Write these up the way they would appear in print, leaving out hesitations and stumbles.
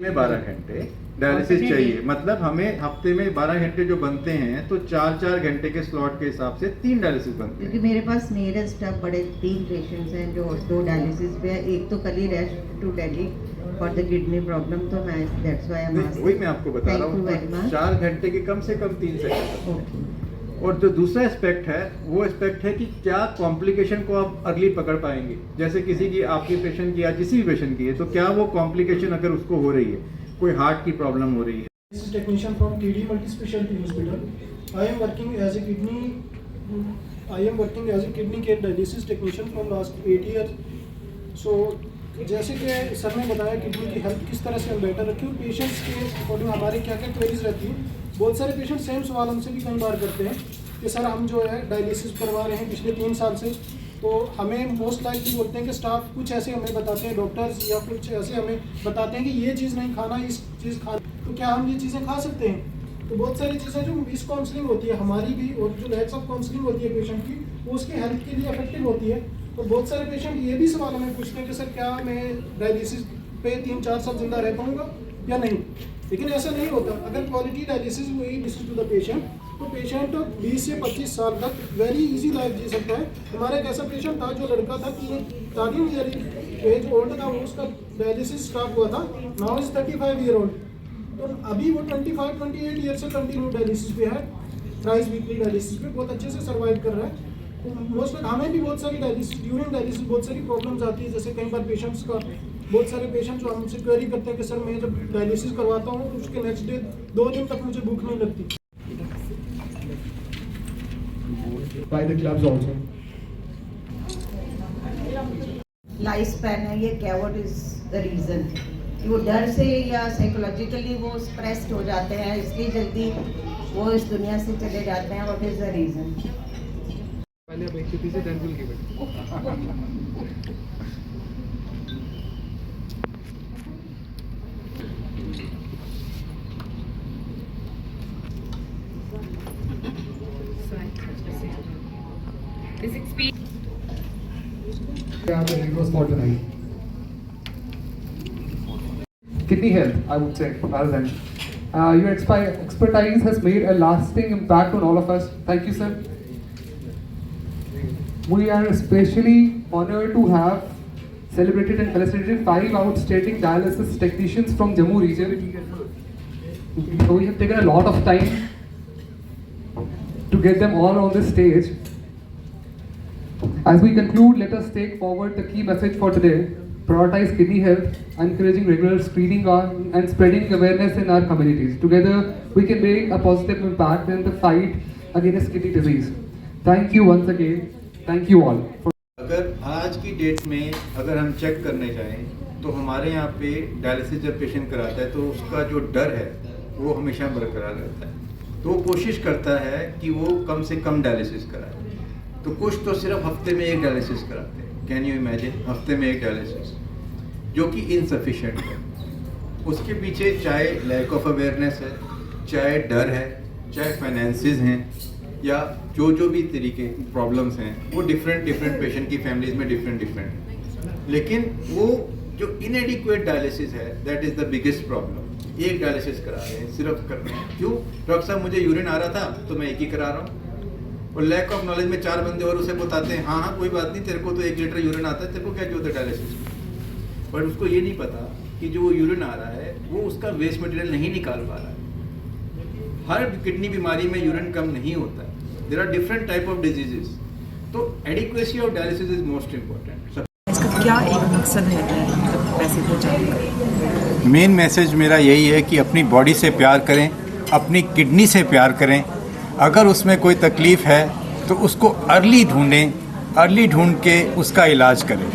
में 12 घंटे डायलिसिस चाहिए, मतलब हमें हफ्ते में 12 घंटे जो बनते हैं तो 4-4 घंटे के स्लॉट के हिसाब से 3 डायलिसिस बनते हैं। क्योंकि मेरे पास नियरेस्ट अब बड़े 3 पेशेंट्स हैं जो 2 डायलिसिस पे है। एक तो कल ही rest to Delhi for the kidney problem, तो मैं that's why I am asking. वही मैं आपको बता रहा हूँ, 4 घंटे के कम से कम 3 सेकंड। और जो दूसरा एस्पेक्ट है वो एस्पेक्ट है कि क्या कॉम्प्लिकेशन को आप अर्ली पकड़ पाएंगे। जैसे किसी की, आपके पेशेंट की या किसी भी पेशेंट की है, तो क्या वो कॉम्प्लिकेशन अगर उसको हो रही है, कोई हार्ट की प्रॉब्लम हो रही है। This is technician from TD Multi Specialty Hospital. I am working as a kidney care dialysis technician from last 8 years. So जैसे कि सर ने बताया किडनी की हेल्थ किस तरह से हम बेटर रखें, पेशेंट्स के अकॉर्डिंग हमारे क्या क्या क्वेरीज रहती हैं। बहुत सारे पेशेंट सेम सवाल हमसे भी कई बार करते हैं कि सर हम जो है डायलिसिस करवा रहे हैं पिछले 3 साल से, तो हमें मोस्ट लाइकली बोलते हैं कि स्टाफ कुछ ऐसे हमें बताते हैं, डॉक्टर्स या कुछ ऐसे हमें बताते हैं कि ये चीज़ नहीं खाना, इस चीज़ खाना, तो क्या हम ये चीज़ें खा सकते हैं। तो बहुत सारी चीज़ें जो मिस काउंसलिंग होती है हमारी भी, और जो लैक्स ऑफ काउंसलिंग होती है पेशेंट की, वो उसके हेल्थ के लिए इफेक्टिव होती है। और बहुत सारे पेशेंट ये भी सवाल हमें पूछते हैं कि सर क्या मैं डायलिसिस पे 3-4 साल जिंदा रह पाऊँगा या नहीं। लेकिन ऐसा नहीं होता। अगर क्वालिटी डायलिसिस हुई डिसीज टू द पेशेंट, तो पेशेंट 20 से 25 साल तक वेरी इजी लाइफ जी सकता है। हमारा एक ऐसा पेशेंट था जो लड़का था कि 13 ईयर एज ओल्ड था, वो उसका डायलिसिस स्टार्ट हुआ था, नाउ इज 35 ईयर ओल्ड। तो अभी वो 25-28 ईयर से कंटिन्यू डायलिसिस पे है, थ्राइस वीकली डायलिसिस पे बहुत अच्छे से सर्वाइव कर रहा है। तो मोस्ट हमें भी बहुत सारी डायलिसिस, ड्यूरिंग डायलिसिस बहुत सारी प्रॉब्लम्स आती है। जैसे कई बार पेशेंट्स का, बहुत सारे पेशेंट जो हमसे क्वेरी करते हैं कि सर मैं जब डायलिसिस करवाता हूँ तो उसके नेक्स्ट डे 2 दिन तक मुझे भूख नहीं लगती। By the clubs also. Life span है ये, क्या व्हाट इज द रीजन, कि वो डर से या साइकोलॉजिकली वो स्ट्रेस्ड हो जाते हैं, इसलिए जल्दी वो इस दुनिया से चले जाते हैं। What is the reason? पहले आप एक से then we'll give it. This experience. Yeah, it was for tonight. Kidney health, I would say, rather than. Your expertise has made a lasting impact on all of us. Thank you, sir. We are especially honored to have celebrated and felicitated 5 outstanding dialysis technicians from Jammu region. We have taken a lot of time to get them all on this stage. As we conclude, let us take forward the key message for today: prioritize kidney health, encouraging regular screening and spreading awareness in our communities. Together, we can make a positive impact in the fight against kidney disease. Thank you once again. Thank you all. अगर आज की date में अगर हम check करने जाएं तो हमारे यहाँ पे डायलिसिस जब पेशेंट कराता है तो उसका जो डर है वो हमेशा बरकरार रहता है। तो वो कोशिश करता है कि वो कम से कम डायलिसिस कराए। तो कुछ तो सिर्फ हफ्ते में 1 डायलिसिस कराते हैं। कैन यू इमेजिन, हफ्ते में 1 डायलिसिस, जो कि इनसफिशिएंट है। उसके पीछे चाहे लैक ऑफ अवेयरनेस है, चाहे डर है, चाहे फाइनेंसेस हैं, या जो भी तरीके प्रॉब्लम्स हैं, वो डिफरेंट पेशेंट की फैमिलीज में डिफरेंट है। लेकिन वो जो इनएडिक्वेट डायलिसिस है, that is the biggest problem. 1 dialysis करा रहे हैं, सिर्फ कर रहे हैं। क्यों? डॉक्टर साहब मुझे यूरिन आ रहा था तो मैं 1 ही करा रहा हूँ। और लैक ऑफ नॉलेज में 4 बंदे और उसे बताते हैं, हाँ कोई बात नहीं, तेरे को तो 1 लीटर यूरिन आता है, तेरे को क्या जरूरत है डायलिसिस में। बट उसको ये नहीं पता कि जो यूरिन आ रहा है वो उसका वेस्ट मटेरियल नहीं निकाल पा रहा है। हर किडनी बीमारी में यूरिन कम नहीं होता है। There are different type of diseases. तो adequacy of dialysis is most important. इसका क्या एक मकसद है मतलब पैसे पहुँचाने का? मेन मैसेज मेरा यही है कि अपनी बॉडी से प्यार करें, अपनी किडनी से प्यार करें। अगर उसमें कोई तकलीफ़ है तो उसको अर्ली ढूंढें, अर्ली ढूंढ के उसका इलाज करें।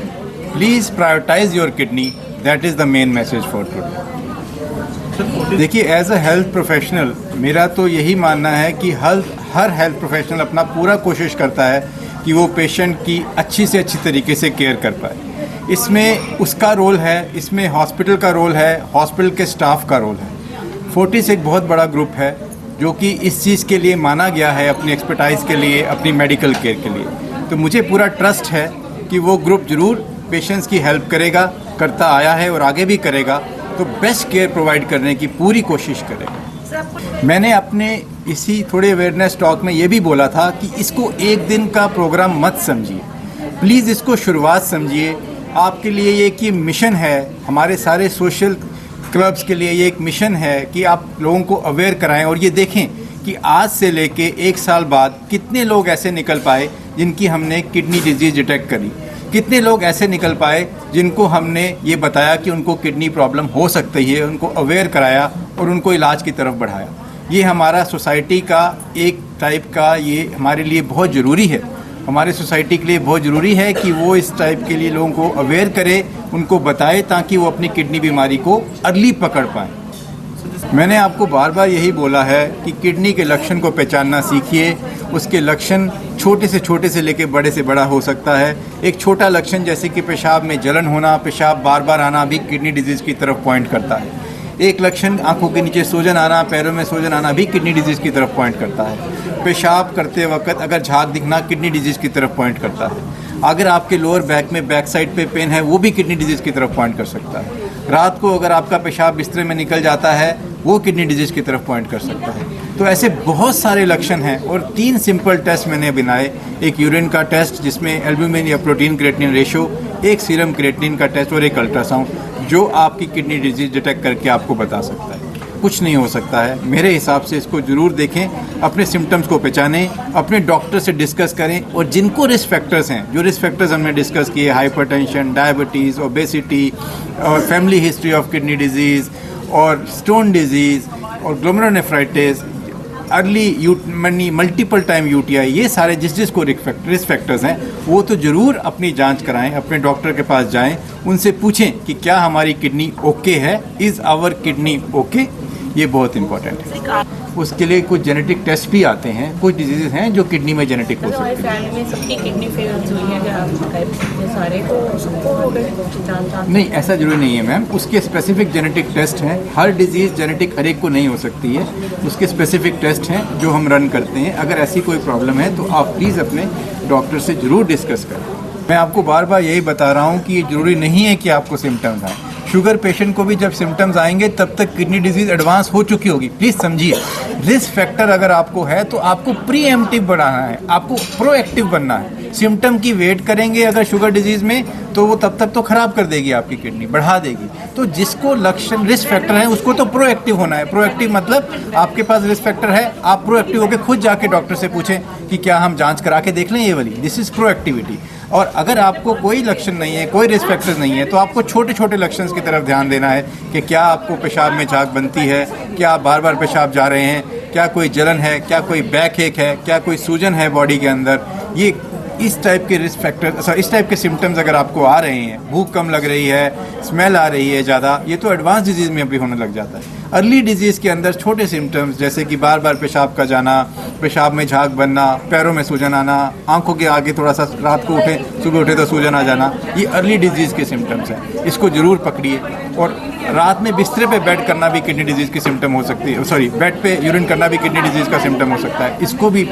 Please prioritise your kidney, that is the main message for today. देखिए, एज अ हेल्थ प्रोफेशनल मेरा तो यही मानना है कि हर हेल्थ प्रोफेशनल अपना पूरा कोशिश करता है कि वो पेशेंट की अच्छी से अच्छी तरीके से केयर कर पाए। इसमें उसका रोल है, इसमें हॉस्पिटल का रोल है, हॉस्पिटल के स्टाफ का रोल है। फोर्टिस एक बहुत बड़ा ग्रुप है जो कि इस चीज़ के लिए माना गया है, अपनी एक्सपर्टाइज के लिए, अपनी मेडिकल केयर के लिए। तो मुझे पूरा ट्रस्ट है कि वो ग्रुप ज़रूर पेशेंट्स की हेल्प करेगा, करता आया है और आगे भी करेगा। तो बेस्ट केयर प्रोवाइड करने की पूरी कोशिश करें। मैंने अपने इसी थोड़े अवेयरनेस टॉक में ये भी बोला था कि इसको एक दिन का प्रोग्राम मत समझिए, प्लीज़ इसको शुरुआत समझिए। आपके लिए ये एक मिशन है, हमारे सारे सोशल क्लब्स के लिए ये एक मिशन है कि आप लोगों को अवेयर कराएं और ये देखें कि आज से लेके 1 साल बाद कितने लोग ऐसे निकल पाए जिनकी हमने किडनी डिजीज़ डिटेक्ट करी, कितने लोग ऐसे निकल पाए जिनको हमने ये बताया कि उनको किडनी प्रॉब्लम हो सकती है, उनको अवेयर कराया और उनको इलाज की तरफ बढ़ाया। ये हमारा सोसाइटी का एक टाइप का, ये हमारे लिए बहुत ज़रूरी है, हमारे सोसाइटी के लिए बहुत ज़रूरी है कि वो इस टाइप के लिए लोगों को अवेयर करे, उनको बताए ताकि वो अपनी किडनी बीमारी को अर्ली पकड़ पाएँ। मैंने आपको बार बार यही बोला है कि किडनी के लक्षण को पहचानना सीखिए। उसके लक्षण छोटे से लेकर बड़े से बड़ा हो सकता है। एक छोटा लक्षण जैसे कि पेशाब में जलन होना, पेशाब बार बार आना भी किडनी डिजीज़ की तरफ पॉइंट करता है। एक लक्षण आंखों के नीचे सूजन आना, पैरों में सूजन आना भी किडनी डिजीज़ की तरफ पॉइंट करता है। पेशाब करते वक्त अगर झाग दिखना किडनी डिजीज़ की तरफ पॉइंट करता है। अगर आपके लोअर बैक में बैक साइड पे पेन है वो भी किडनी डिजीज़ की तरफ पॉइंट कर सकता है। रात को अगर आपका पेशाब बिस्तरे में निकल जाता है वो किडनी डिजीज़ की तरफ पॉइंट कर सकता है। तो ऐसे बहुत सारे लक्षण हैं और 3 सिंपल टेस्ट मैंने बनाए। एक यूरिन का टेस्ट जिसमें एल्ब्यूमिन या प्रोटीन क्रिएटिनिन रेशो, एक सीरम क्रिएटिनिन का टेस्ट और एक अल्ट्रासाउंड जो आपकी किडनी डिजीज़ डिटेक्ट करके आपको बता सकता है। कुछ नहीं हो सकता है। मेरे हिसाब से इसको ज़रूर देखें, अपने सिम्टम्स को पहचानें, अपने डॉक्टर से डिस्कस करें और जिनको रिस्क फैक्टर्स हैं, जो रिस्क फैक्टर्स हमने डिस्कस किए, हाइपरटेंशन, डायबिटीज़, ओबेसिटी और family history of kidney disease और स्टोन डिजीज़ और glomerulonephritis, early multiple time UTI, ये सारे जिसको रिस्क फैक्टर्स हैं वो तो ज़रूर अपनी जांच कराएं, अपने डॉक्टर के पास जाएं, उनसे पूछें कि क्या हमारी किडनी ओके है, इज़ आवर किडनी ओके। ये बहुत इंपॉर्टेंट है। उसके लिए कुछ जेनेटिक टेस्ट भी आते हैं, कुछ डिजीज़ हैं जो किडनी में जेनेटिक हो सकती है। फैमिली में सबकी किडनी फेल हुई है जहाँ सारे, तो सबको हो गए? नहीं, ऐसा जरूरी नहीं है मैम। उसके स्पेसिफिक जेनेटिक टेस्ट हैं। हर डिजीज़ जेनेटिक हर एक को नहीं हो सकती है, उसके स्पेसिफिक टेस्ट हैं जो हम रन करते हैं। अगर ऐसी कोई प्रॉब्लम है तो आप प्लीज़ अपने डॉक्टर से ज़रूर डिस्कस करें। मैं आपको बार बार यही बता रहा हूँ कि ये ज़रूरी नहीं है कि आपको सिम्टम्स आएँ। शुगर पेशेंट को भी जब सिम्टम्स आएंगे तब तक किडनी डिजीज़ एडवांस हो चुकी होगी। प्लीज़ समझिए, रिस्क फैक्टर अगर आपको है तो आपको प्रीएम्प्टिव बढ़ाना है, आपको प्रोएक्टिव बनना है। सिम्टम की वेट करेंगे अगर शुगर डिजीज़ में तो वो तब तक तो ख़राब कर देगी आपकी किडनी, बढ़ा देगी। तो जिसको लक्षण रिस्क फैक्टर है उसको तो प्रोएक्टिव होना है। प्रोएक्टिव मतलब आपके पास रिस्क फैक्टर है, आप प्रोएक्टिव होकर खुद जाके डॉक्टर से पूछें कि क्या हम जांच करा के देख लें ये वाली। This is proactivity. और अगर आपको कोई लक्षण नहीं है, कोई रिस्क फैक्टर नहीं है, तो आपको छोटे छोटे लक्षण की तरफ ध्यान देना है कि क्या आपको पेशाब में झाग बनती है, क्या आप बार बार पेशाब जा रहे हैं, क्या कोई जलन है, क्या कोई बैक एक है, क्या कोई सूजन है बॉडी के अंदर। ये इस टाइप के रिस्क फैक्टर, इस टाइप के सिम्टम्स अगर आपको आ रहे हैं, भूख कम लग रही है, स्मेल आ रही है ज़्यादा, ये तो एडवांस डिजीज़ में भी होने लग जाता है। अर्ली डिजीज़ के अंदर छोटे सिम्टम्स जैसे कि बार बार पेशाब का जाना, पेशाब में झाग बनना, पैरों में सूजन आना, आंखों के आगे थोड़ा सा रात को उठे, सुबह उठे तो सूजन आ जाना, ये अर्ली डिजीज़ के सिम्टम्स हैं। इसको ज़रूर पकड़िए। और रात में बिस्तरे पे बेड करना भी किडनी डिजीज़ की सिम्टम हो सकती है, बेड पे यूरिन करना भी किडनी डिजीज़ का सिम्टम हो सकता है। इसको भी